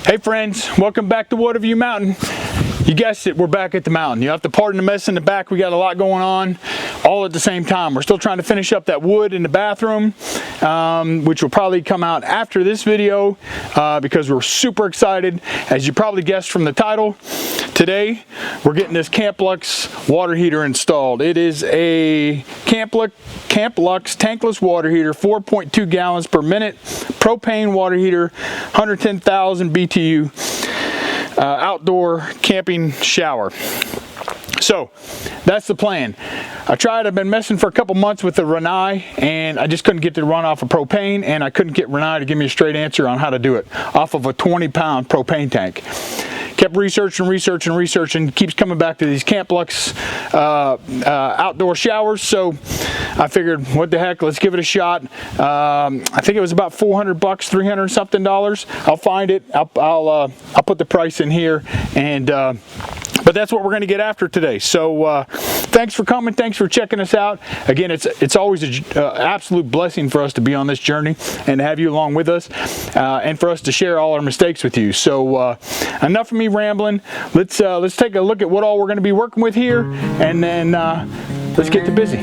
Hey friends, welcome back to WataVue Mountain. You guessed it, we're back at the mountain. You have to pardon the mess in the back. We got a lot going on all at the same time. We're still trying to finish up that wood in the bathroom, which will probably come out after this video because we're super excited. As you probably guessed from the title, today we're getting this Camplux water heater installed. It is a Camplux Tankless water heater, 4.2 gallons per minute, propane water heater, 110,000 BTU. Outdoor camping shower. So that's the plan. I've been messing for a couple months with the Rinnai, and I just couldn't get it to run off of propane, and I couldn't get Rinnai to give me a straight answer on how to do it off of a 20-pound propane tank. Kept researching, keeps coming back to these Camplux outdoor showers, so I figured, what the heck, let's give it a shot. I think it was about $400, $300 something. I'll find it. I'll put the price in here, and but that's what we're going to get after today. So thanks for coming, thanks for checking us out. Again, it's always an absolute blessing for us to be on this journey and to have you along with us, and for us to share all our mistakes with you. So enough of me rambling. Let's take a look at what all we're going to be working with here, and then let's get to busy.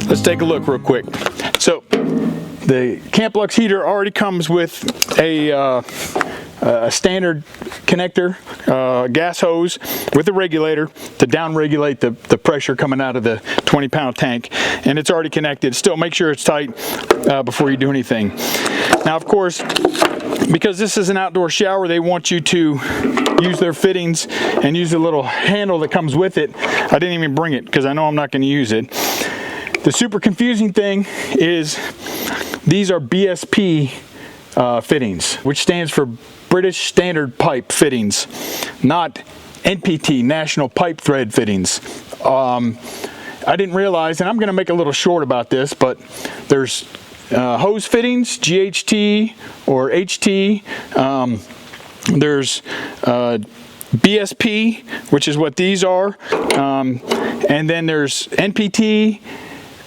Let's take a look real quick. So the Camplux heater already comes with a standard connector, gas hose with a regulator to down regulate the pressure coming out of the 20-pound tank, and it's already connected. Still make sure it's tight before you do anything. Now, of course, because this is an outdoor shower, they want you to use their fittings and use the little handle that comes with it. I didn't even bring it because I know I'm not going to use it. The super confusing thing is these are BSP fittings, which stands for British Standard Pipe Fittings, not NPT, National Pipe Thread Fittings. I didn't realize, and I'm going to make a little short about this, but there's hose fittings, GHT or HT. There's BSP, which is what these are, and then there's NPT,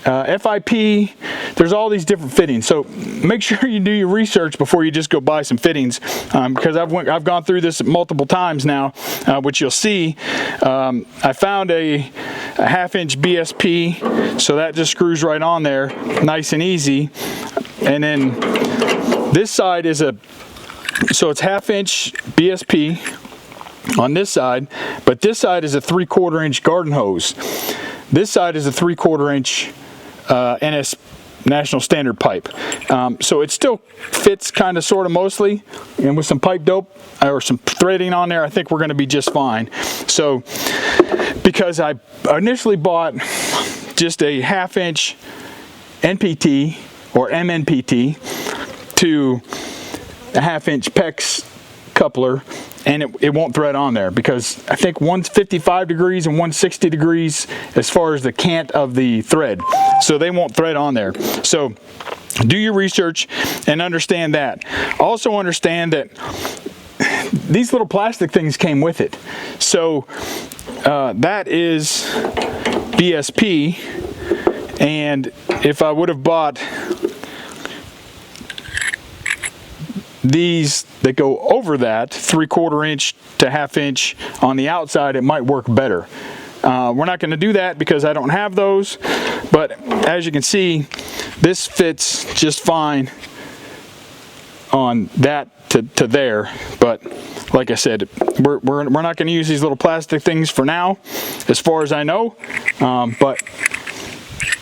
FIP. There's all these different fittings, so make sure you do your research before you just go buy some fittings, because I've gone through this multiple times now, which you'll see. I found a 1/2-inch BSP, so that just screws right on there, nice and easy. And then this side is so it's 1/2-inch BSP on this side, but this side is a 3/4-inch garden hose. This side is a 3/4-inch NS National Standard pipe. So it still fits kind of sort of mostly, and with some pipe dope or some threading on there, I think we're going to be just fine. So because I initially bought just a 1/2-inch NPT or MNPT to a 1/2-inch PEX coupler, and it won't thread on there because I think one's 55 degrees and one's 60 degrees as far as the cant of the thread, so they won't thread on there. So do your research and understand that. Also understand that these little plastic things came with it. So that is BSP, and if I would have bought these that go over that 3/4-inch to 1/2-inch on the outside, it might work better. We're not going to do that because I don't have those, but as you can see, this fits just fine on that to there. But like I said, we're not going to use these little plastic things for now, as far as I know, but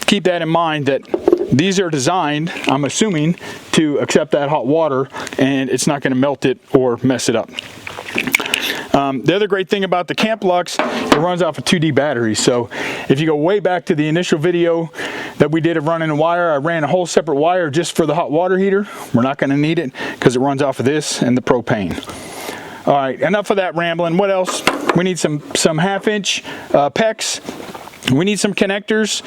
keep that in mind that these are designed, I'm assuming, to accept that hot water, and it's not going to melt it or mess it up. The other great thing about the Camplux, it runs off a 2D battery. So if you go way back to the initial video that we did of running a wire, I ran a whole separate wire just for the hot water heater. We're not going to need it because it runs off of this and the propane. All right, enough of that rambling. What else? We need some 1/2-inch PEX. We need some connectors.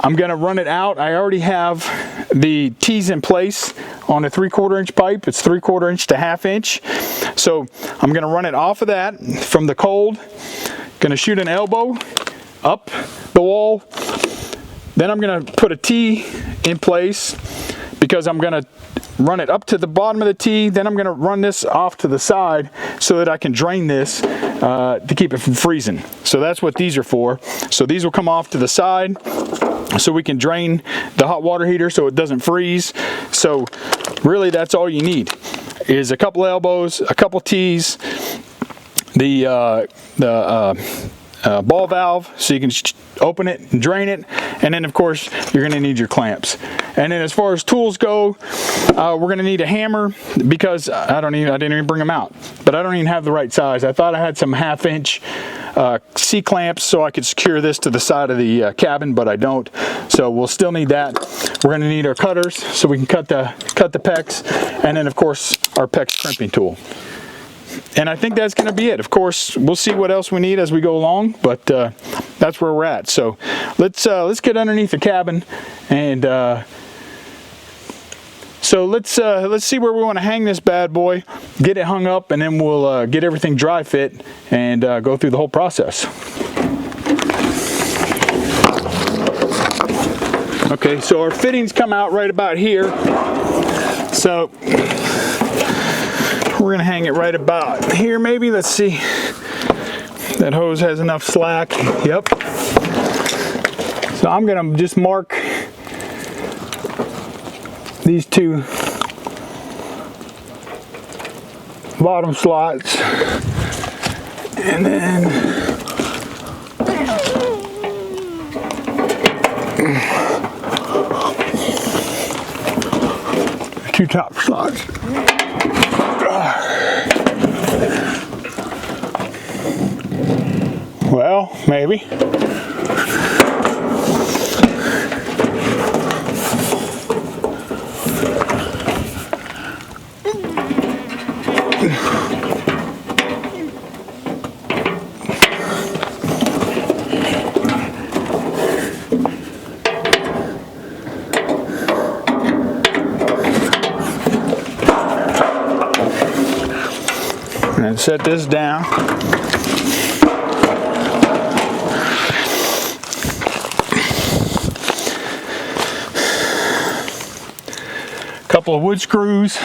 I'm going to run it out. I already have the T's in place on a 3/4-inch pipe. It's 3/4-inch to 1/2-inch. So I'm going to run it off of that from the cold. Going to shoot an elbow up the wall. Then I'm going to put a T in place because I'm gonna run it up to the bottom of the tee, then I'm gonna run this off to the side so that I can drain this to keep it from freezing. So that's what these are for. So these will come off to the side so we can drain the hot water heater so it doesn't freeze. So really that's all you need is a couple elbows, a couple tees, the ball valve so you can open it and drain it, and then of course you're going to need your clamps. And then as far as tools go, we're going to need a hammer because I didn't even bring them out, but I don't even have the right size. I thought I had some 1/2 inch C clamps so I could secure this to the side of the cabin, but I don't, so we'll still need that. We're going to need our cutters so we can cut the pecs, and then of course our pecs crimping tool. And I think that's going to be it. Of course, we'll see what else we need as we go along, but that's where we're at. So let's get underneath the cabin, and so let's see where we want to hang this bad boy, get it hung up, and then we'll get everything dry fit and go through the whole process. Okay, so our fittings come out right about here. So we're gonna hang it right about here maybe. Let's see. That hose has enough slack. Yep. So I'm gonna just mark these two bottom slots, and then two top slots. Well, maybe. And set this down. Couple of wood screws.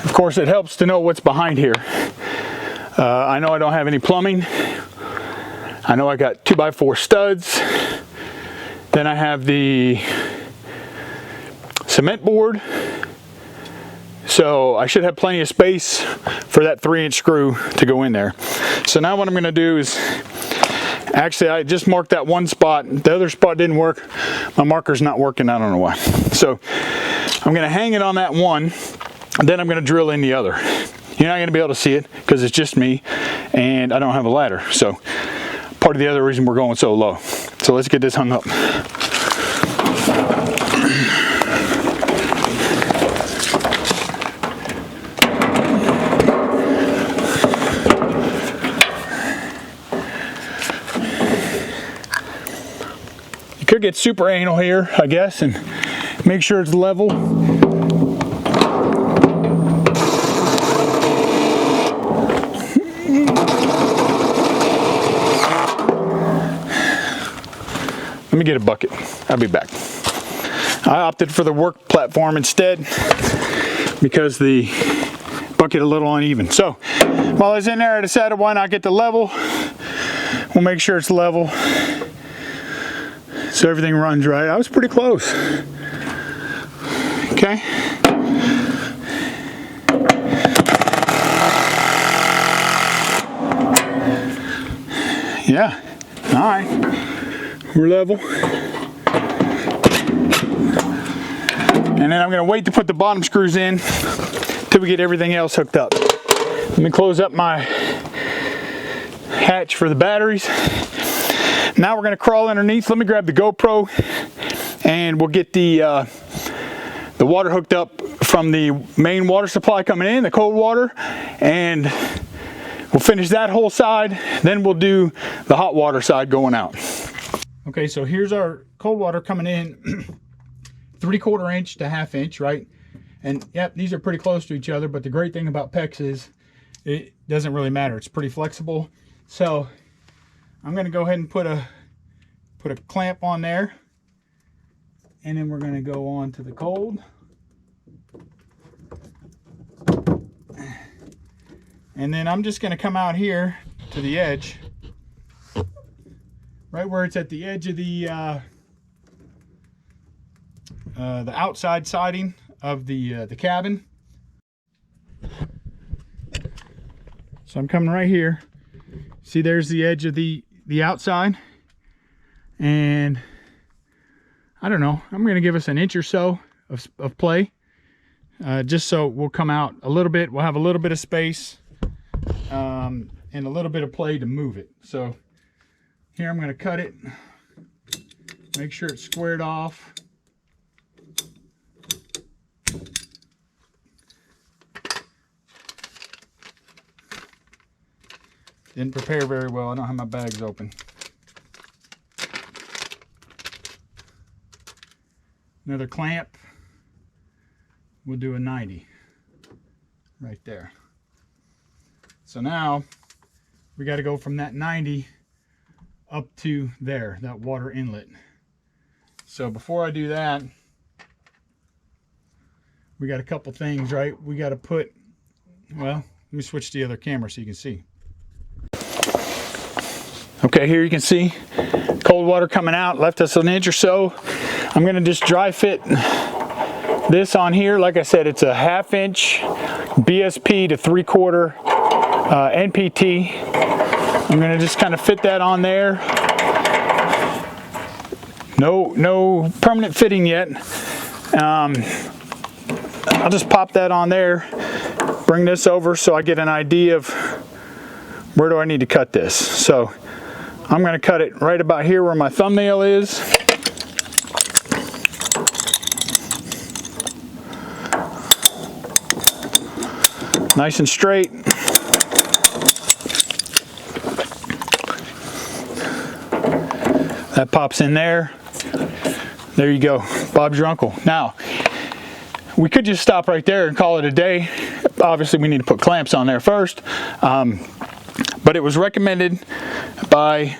Of course, it helps to know what's behind here. I know I don't have any plumbing. I know I got 2x4 studs. Then I have the cement board. So I should have plenty of space for that 3-inch screw to go in there. So now what I'm gonna do is, actually I just marked that one spot. The other spot didn't work. My marker's not working, I don't know why. So I'm gonna hang it on that one, and then I'm gonna drill in the other. You're not gonna be able to see it because it's just me and I don't have a ladder. So part of the other reason we're going so low. So let's get this hung up. You could get super anal here, I guess, and make sure it's level. Let me get a bucket. I'll be back. I opted for the work platform instead because the bucket a little uneven. So while I was in there, I decided why not get the level. We'll make sure it's level so everything runs right. I was pretty close. Okay. Yeah. All right. We're level. And then I'm going to wait to put the bottom screws in till we get everything else hooked up. Let me close up my hatch for the batteries. Now we're going to crawl underneath. Let me grab the GoPro and we'll get the water hooked up from the main water supply coming in, the cold water, and we'll finish that whole side. Then we'll do the hot water side going out. Okay, so here's our cold water coming in, 3/4 inch to 1/2 inch, right? And yep, these are pretty close to each other, but the great thing about PEX is it doesn't really matter. It's pretty flexible. So I'm going to go ahead and put a clamp on there, and then we're going to go on to the cold. And then I'm just going to come out here to the edge, right where it's at the edge of the outside siding of the cabin. So I'm coming right here. See, there's the edge of the outside, and I don't know, I'm going to give us an inch or so of play, just so we'll come out a little bit. We'll have a little bit of space and a little bit of play to move it. So here I'm going to cut it, make sure it's squared off. Didn't prepare very well. I don't have my bags open. Another clamp. We'll do a 90 right there. So now we got to go from that 90 up to there, that water inlet. So before I do that, we got a couple things, right? We got to put, well, let me switch to the other camera so you can see. Okay, here you can see cold water coming out, left us an inch or so. I'm going to just dry fit this on here. Like I said, it's a 1/2 inch BSP to 3/4 NPT. I'm going to just kind of fit that on there. No permanent fitting yet. I'll just pop that on there, bring this over so I get an idea of where do I need to cut this. So I'm going to cut it right about here where my thumbnail is. Nice and straight. That pops in there. There you go. Bob's your uncle. Now, we could just stop right there and call it a day. Obviously, we need to put clamps on there first. But it was recommended by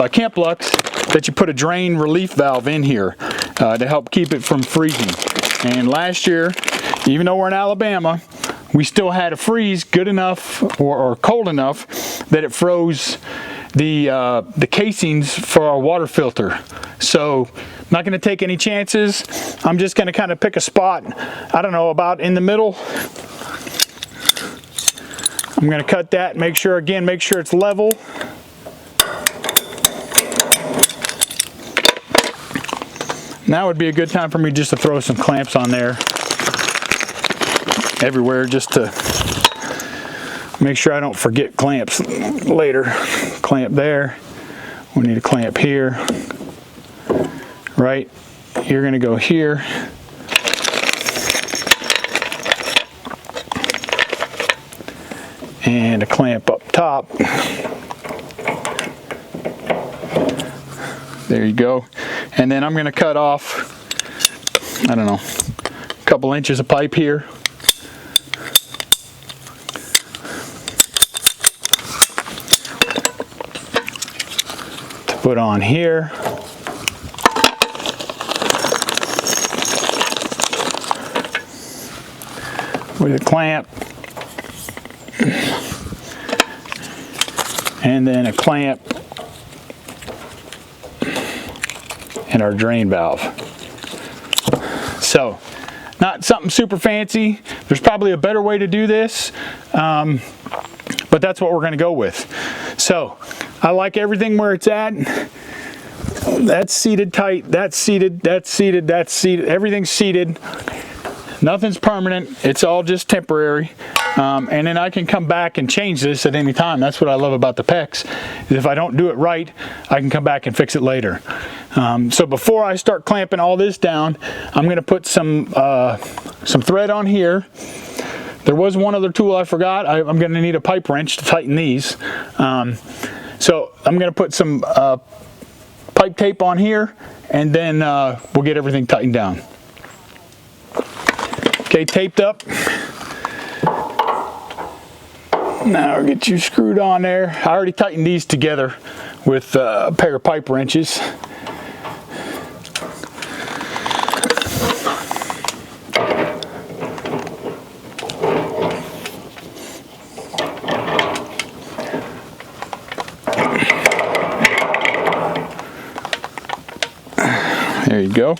Camplux that you put a drain relief valve in here to help keep it from freezing. And last year, even though we're in Alabama, we still had a freeze good enough or cold enough that it froze the casings for our water filter. So I'm not going to take any chances. I'm just going to kind of pick a spot, I don't know, about in the middle. I'm going to cut that, make sure it's level. Now would be a good time for me just to throw some clamps on there everywhere, just to make sure I don't forget clamps later. Clamp there. We need a clamp here. Right. You're going to go here. And a clamp up top. There you go. And then I'm going to cut off, I don't know, a couple inches of pipe here. To put on here. With a clamp. And then a clamp and our drain valve. So, not something super fancy. There's probably a better way to do this, but that's what we're going to go with. So, I like everything where it's at. That's seated tight, that's seated, that's seated, that's seated. Everything's seated. Nothing's permanent. It's all just temporary. And then I can come back and change this at any time. That's what I love about the PEX. If I don't do it right, I can come back and fix it later. So before I start clamping all this down, I'm going to put some thread on here. There was one other tool I forgot. I'm going to need a pipe wrench to tighten these. So I'm going to put some pipe tape on here, and then we'll get everything tightened down. Okay, taped up. Now I'll get you screwed on there. I already tightened these together with a pair of pipe wrenches. There you go.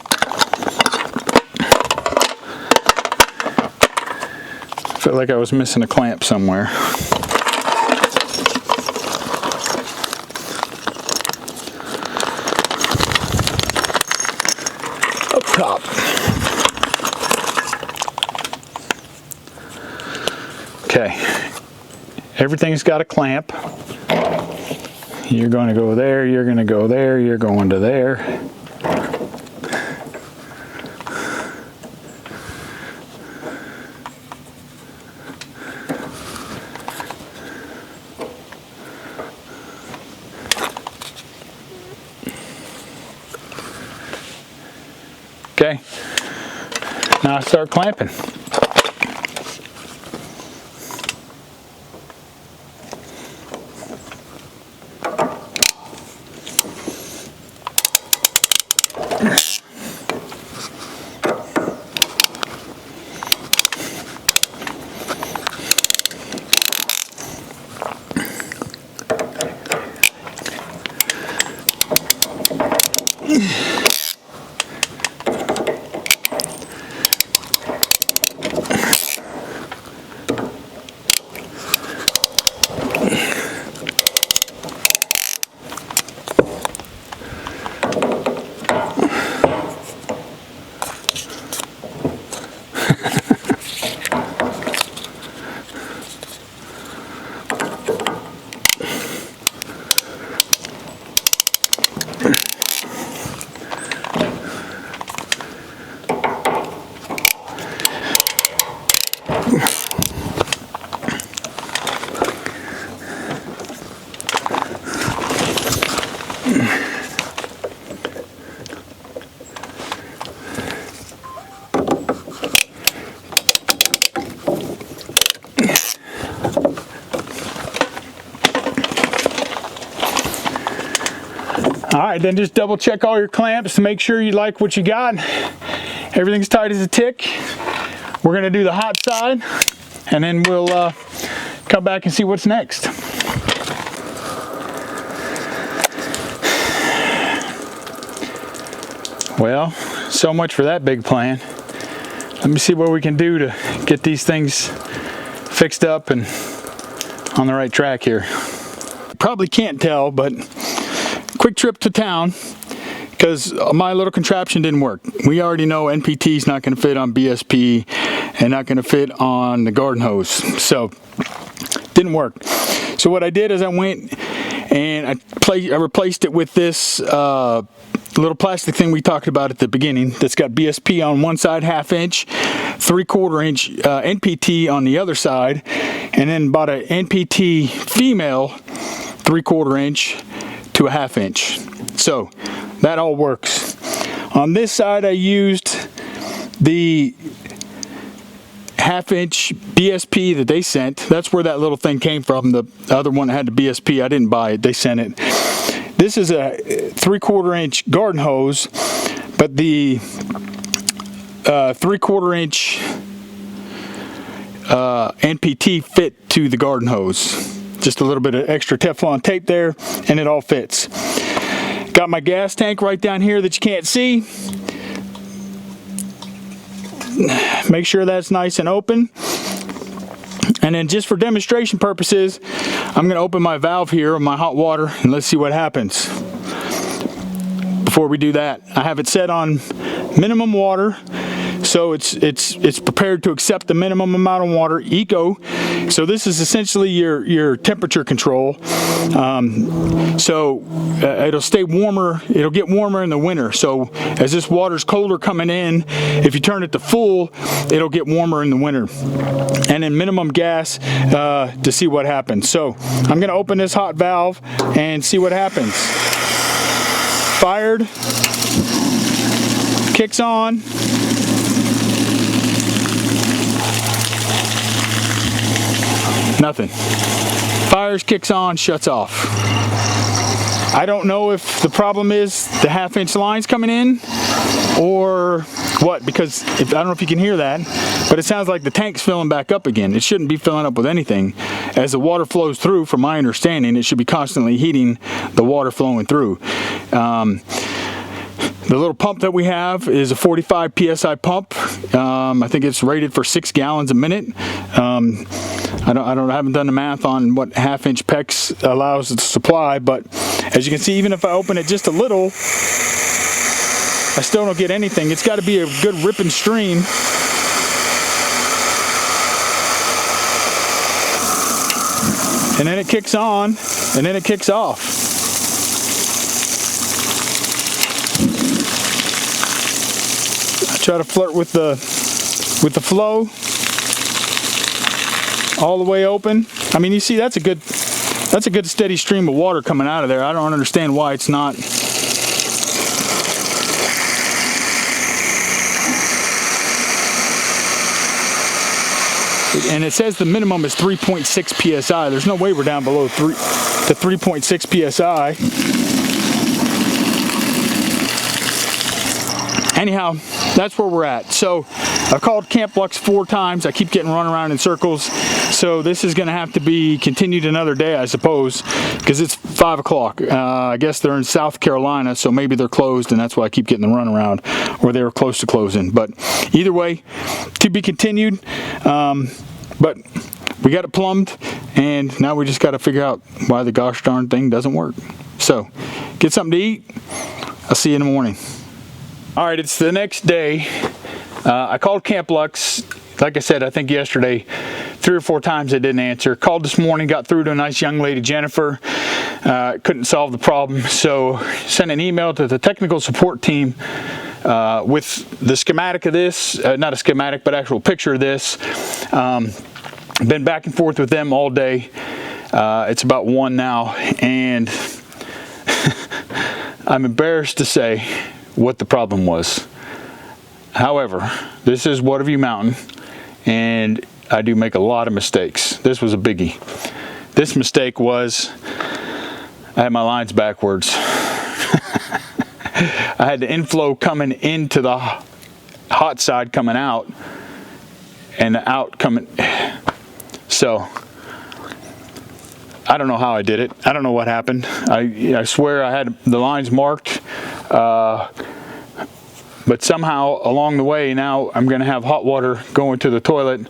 Felt like I was missing a clamp somewhere. Up top. Okay. Everything's got a clamp. You're going to go there, you're going to go there, you're going to there. Okay, now I start clamping. Alright, then just double check all your clamps to make sure you like what you got. Everything's tight as a tick. We're going to do the hot side and then we'll come back and see what's next. Well, so much for that big plan. Let me see what we can do to get these things fixed up and on the right track here. Probably can't tell, but quick trip to town because my little contraption didn't work. We already know NPT is not going to fit on BSP and not going to fit on the garden hose, so didn't work. So what I did is I went and I replaced it with this little plastic thing we talked about at the beginning that's got BSP on one side, 1/2 inch, 3/4 inch NPT on the other side, and then bought an NPT female 3/4 inch to a 1/2 inch. So that all works. On this side I used the 1/2 inch BSP that they sent. That's where that little thing came from. The other one that had the BSP, I didn't buy it, they sent it. This is a 3/4 inch garden hose, but the 3/4 inch NPT fit to the garden hose. Just a little bit of extra Teflon tape there and it all fits. Got my gas tank right down here that you can't see. Make sure that's nice and open. And then just for demonstration purposes, I'm going to open my valve here on my hot water and let's see what happens. Before we do that, I have it set on minimum water, so it's prepared to accept the minimum amount of water, eco. So this is essentially your temperature control. It'll stay warmer, it'll get warmer in the winter. So as this water's colder coming in, if you turn it to full, it'll get warmer in the winter. And then minimum gas to see what happens. So I'm gonna open this hot valve and see what happens. Fired, kicks on. Nothing. Fires, kicks on, shuts off. I don't know if the problem is the 1/2-inch lines coming in or what, because I don't know if you can hear that, but it sounds like the tank's filling back up again. It shouldn't be filling up with anything. As the water flows through, from my understanding, it should be constantly heating the water flowing through. The little pump that we have is a 45 PSI pump. I think it's rated for 6 gallons a minute. I haven't done the math on what 1/2-inch PEX allows it to supply, but as you can see, even if I open it just a little, I still don't get anything. It's got to be a good ripping stream. And then it kicks on, and then it kicks off. Try to flirt with the flow all the way open. I mean, you see that's a good steady stream of water coming out of there. I don't understand why it's not. And it says the minimum is 3.6 PSI. There's no way we're down below 3.6 PSI. Anyhow, that's where we're at. So I've called Camplux 4 times. I keep getting run around in circles. So this is going to have to be continued another day, I suppose, because it's 5 o'clock. I guess they're in South Carolina, so maybe they're closed, and that's why I keep getting the run around, or they were close to closing. But either way, to be continued. But we got it plumbed, and now we just got to figure out why the gosh darn thing doesn't work. So get something to eat. I'll see you in the morning. All right, it's the next day. I called Camplux, like I said, I think yesterday, 3 or 4 times they didn't answer. Called this morning, got through to a nice young lady, Jennifer. Couldn't solve the problem, so sent an email to the technical support team with the schematic of this, not a schematic, but actual picture of this. Been back and forth with them all day. It's about 1 now, and I'm embarrassed to say what the problem was. However, this is WataVue Mountain, and I do make a lot of mistakes. This was a biggie. This mistake was I had my lines backwards. I had the inflow coming into the hot side coming out, and the out coming. So I don't know how I did it. I don't know what happened. I swear I had the lines marked, but somehow along the way now I'm going to have hot water going to the toilet,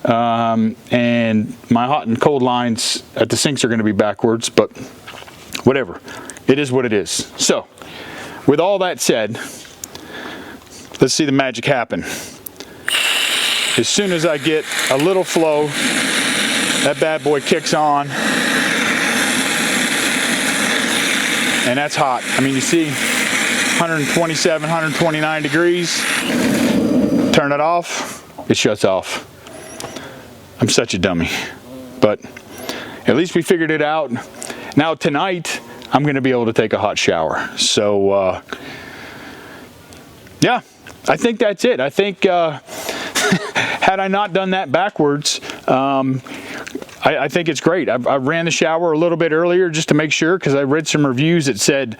and my hot and cold lines at the sinks are going to be backwards, but whatever. It is what it is. So with all that said, let's see the magic happen. As soon as I get a little flow, that bad boy kicks on, and that's hot. I mean, you see 127, 129 degrees. Turn it off, it shuts off. I'm such a dummy, but at least we figured it out. Now tonight, I'm gonna be able to take a hot shower. So yeah, I think that's it. I think had I not done that backwards, I think it's great. I ran the shower a little bit earlier just to make sure, because I read some reviews that said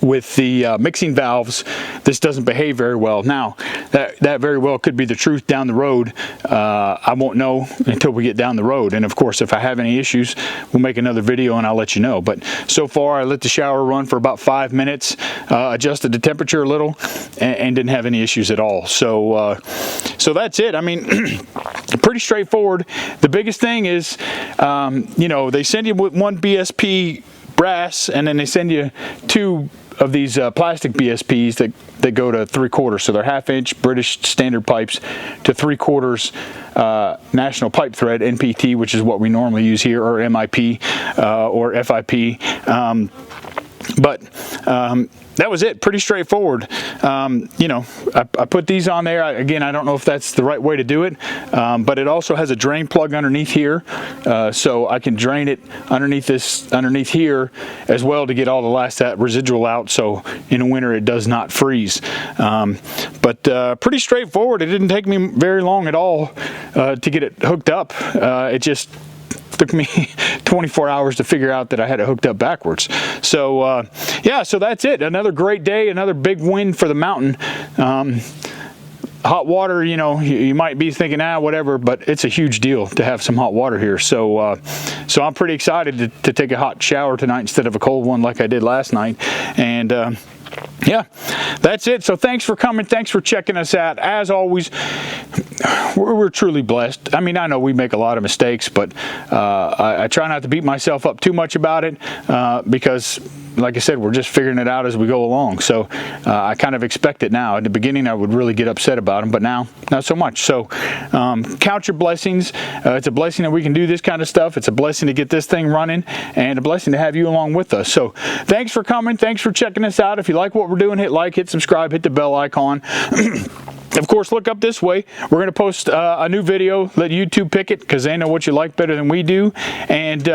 with the mixing valves, this doesn't behave very well. Now, that very well could be the truth down the road. I won't know until we get down the road. And of course, if I have any issues, we'll make another video and I'll let you know. But so far, I let the shower run for about 5 minutes, adjusted the temperature a little, and didn't have any issues at all. So, so that's it. I mean, pretty straightforward. The biggest thing is, you know, they send you with 1 BSP brass, and then they send you 2 of these plastic BSPs that go to 3/4, so they're 1/2-inch British standard pipes to 3/4 national pipe thread NPT, which is what we normally use here, or MIP or FIP. But that was it. Pretty straightforward. You know, I put these on there. Again, I don't know if that's the right way to do it, but it also has a drain plug underneath here, so I can drain it underneath here as well to get all the last that residual out. So in the winter it does not freeze. But pretty straightforward. It didn't take me very long at all to get it hooked up. It just took me 24 hours to figure out that I had it hooked up backwards. So yeah, so that's it. Another great day, another big win for the mountain. Hot water, you know, you might be thinking, whatever, but it's a huge deal to have some hot water here. So so I'm pretty excited to take a hot shower tonight instead of a cold one like I did last night. And yeah, that's it. So thanks for coming. Thanks for checking us out. As always, we're truly blessed. I mean, I know we make a lot of mistakes, but I try not to beat myself up too much about it because, like I said, we're just figuring it out as we go along. So I kind of expect it now. At the beginning, I would really get upset about them, but now not so much. So count your blessings. It's a blessing that we can do this kind of stuff. It's a blessing to get this thing running, and a blessing to have you along with us. So thanks for coming. Thanks for checking us out. If you like what we're doing, hit like, hit subscribe, hit the bell icon. Of course, look up this way. We're going to post a new video. Let YouTube pick it because they know what you like better than we do. And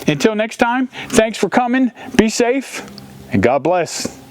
until next time, thanks for coming. Be safe, and God bless.